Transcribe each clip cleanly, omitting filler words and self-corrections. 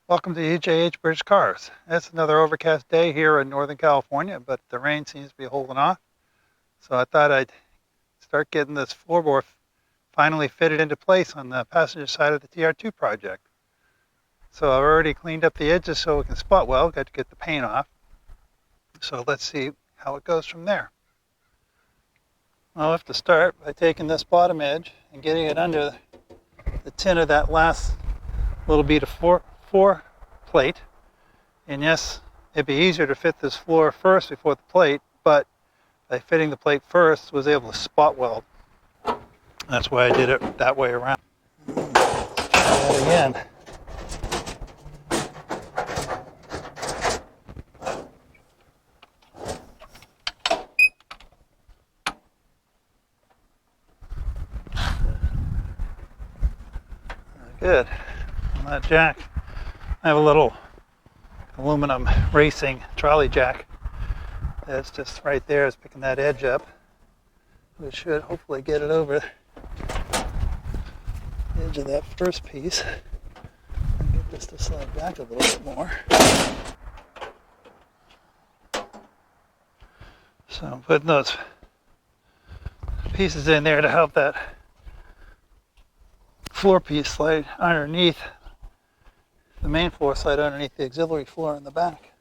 Welcome to EJH British Cars. It's another overcast day here in Northern California, but the rain seems to be holding off. So I thought I'd start getting this floorboard finally fitted into place on the passenger side of the TR2 project. So I've already cleaned up the edges so it can spot well, got to get the paint off. So let's see how it goes from there. I'll have to start by taking this bottom edge and getting it under the tin of that last little bead of four plate. And yes, it'd be easier to fit this floor first before the plate, but by fitting the plate first, was able to spot weld. That's why I did it that way around. Let's try that again. Good. On that jack, I have a little aluminum racing trolley jack that's just right there. It's picking that edge up. We should hopefully get it over the edge of that first piece and get this to slide back a little bit more. So I'm putting those pieces in there to help that floor piece slide underneath the main floor, slide underneath the auxiliary floor in the back.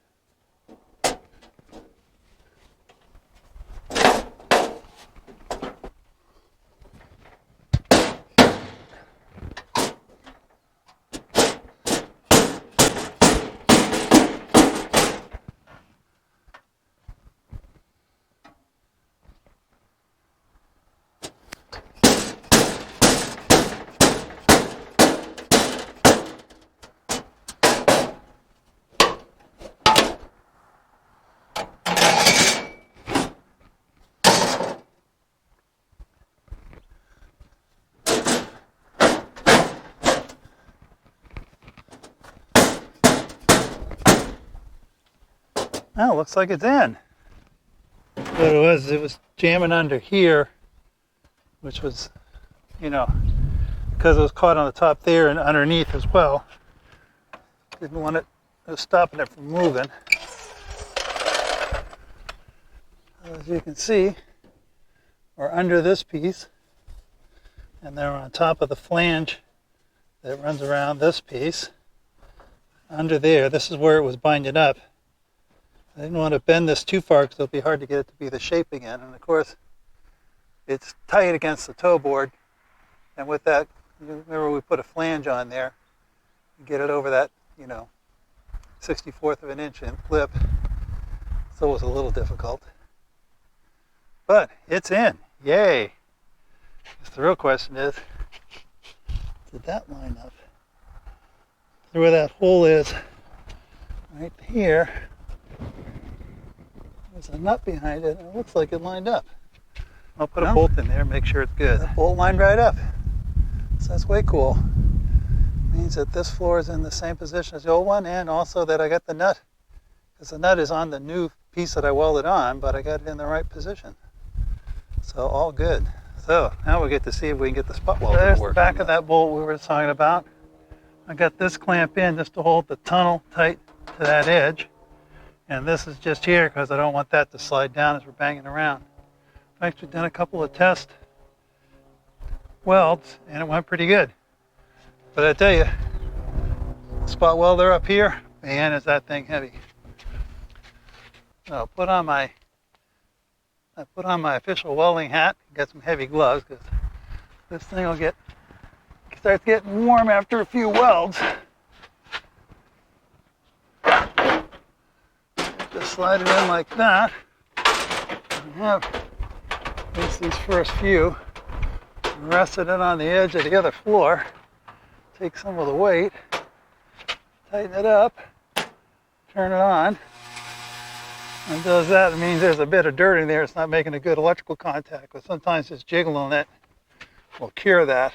Oh, looks like it's in. What it was jamming under here, which was, because it was caught on the top there and underneath as well. Didn't want it was stopping it from moving. As you can see, we're under this piece, and then we're on top of the flange that runs around this piece. Under there, this is where it was binding up. I didn't want to bend this too far because it'll be hard to get it to be the shape again. And of course, it's tight against the toe board. And with that, remember we put a flange on there and get it over that, 64th of an inch in lip. So it was a little difficult. But it's in. Yay. The real question is, did that line up? Where that hole is, right here. There's a nut behind it, and it looks like it lined up. I'll put a bolt in there, make sure it's good. The bolt lined right up. So that's way cool. Means that this floor is in the same position as the old one, and also that I got the nut, because the nut is on the new piece that I welded on, but I got it in the right position. So all good. So now we get to see if we can get the spot weld to work. There's the back of that bolt we were talking about. I got this clamp in just to hold the tunnel tight to that edge. And this is just here because I don't want that to slide down as we're banging around. I've actually done a couple of test welds and it went pretty good. But I tell you, spot welder up here, man, is that thing heavy. So I put on my official welding hat, got some heavy gloves because this thing will starts getting warm after a few welds. Just slide it in like that. And have at least these first few. Rested it on the edge of the other floor. Take some of the weight. Tighten it up. Turn it on. And does that, it means there's a bit of dirt in there. It's not making a good electrical contact. But sometimes just jiggling it will cure that.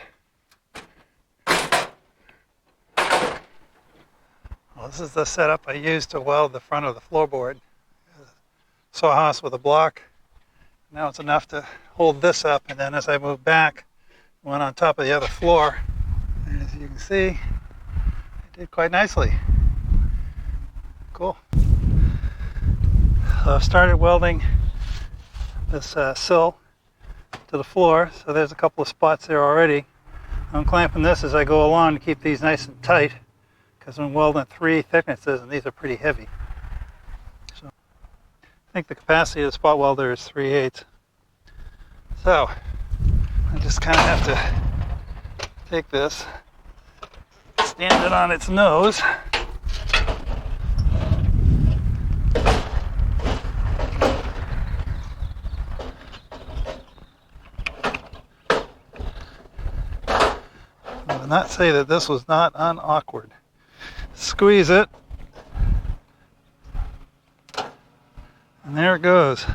Well, this is the setup I used to weld the front of the floorboard. Sawhouse with a block. Now it's enough to hold this up, and then as I move back, I went on top of the other floor. And as you can see, it did quite nicely. cool. So I've started welding this sill to the floor, so there's a couple of spots there already. I'm clamping this as I go along to keep these nice and tight, because I'm welding 3 thicknesses and these are pretty heavy. So I think the capacity of the spot welder is 3/8. So I just kind of have to take this, stand it on its nose, I will not say that this was not unawkward. Squeeze it, and there it goes.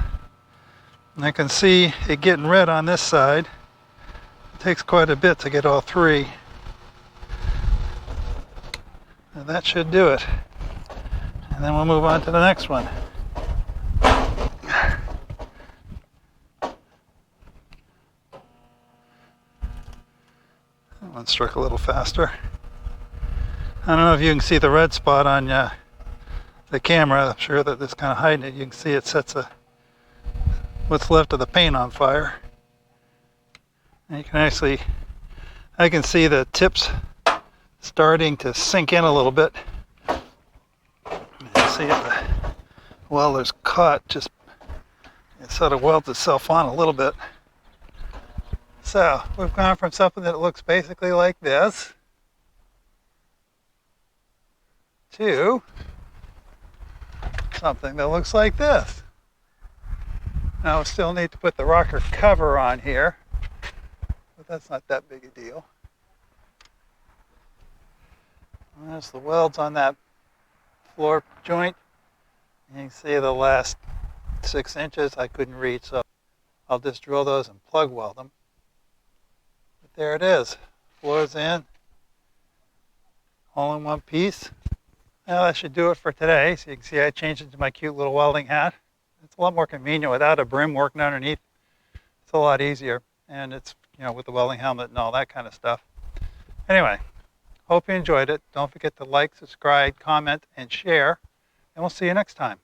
And I can see it getting red on this side. It takes quite a bit to get all 3. And that should do it. And then we'll move on to the next one. That one struck a little faster. I don't know if you can see the red spot on the camera. I'm sure that it's kind of hiding it. You can see it sets what's left of the paint on fire. And you can actually, I can see the tips starting to sink in a little bit. You see the welder's caught, just it sort of welds itself on a little bit. So we've gone from something that looks basically like this to something that looks like this. Now we still need to put the rocker cover on here, but that's not that big a deal. And there's the welds on that floor joint. You can see the last 6 inches I couldn't reach, so I'll just drill those and plug weld them. But there it is. Floor's in. All in one piece. Well, that should do it for today. So you can see I changed it to my cute little welding hat. It's a lot more convenient without a brim working underneath. It's a lot easier. And it's, with the welding helmet and all that kind of stuff. Anyway, hope you enjoyed it. Don't forget to like, subscribe, comment, and share. And we'll see you next time.